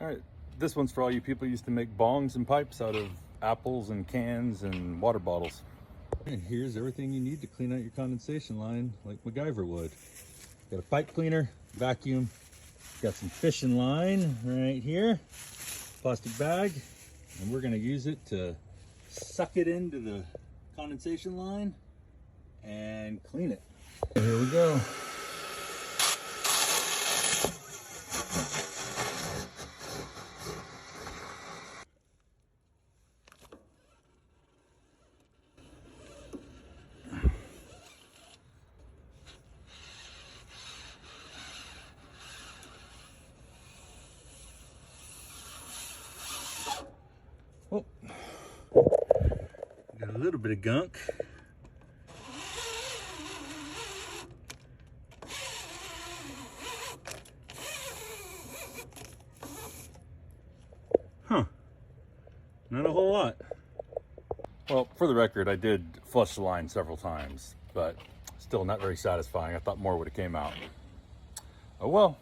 All right, this one's for all you people who used to make bongs and pipes out of apples and cans and water bottles. And here's everything you need to clean out your condensation line like MacGyver would. Got a pipe cleaner, vacuum, got some fishing line right here, plastic bag, and we're gonna use it to suck it into the condensation line and clean it. Here we go. Oh, got a little bit of gunk. Huh, not a whole lot. Well, for the record, I did flush the line several times, but still not very satisfying. I thought more would have came out. Oh well.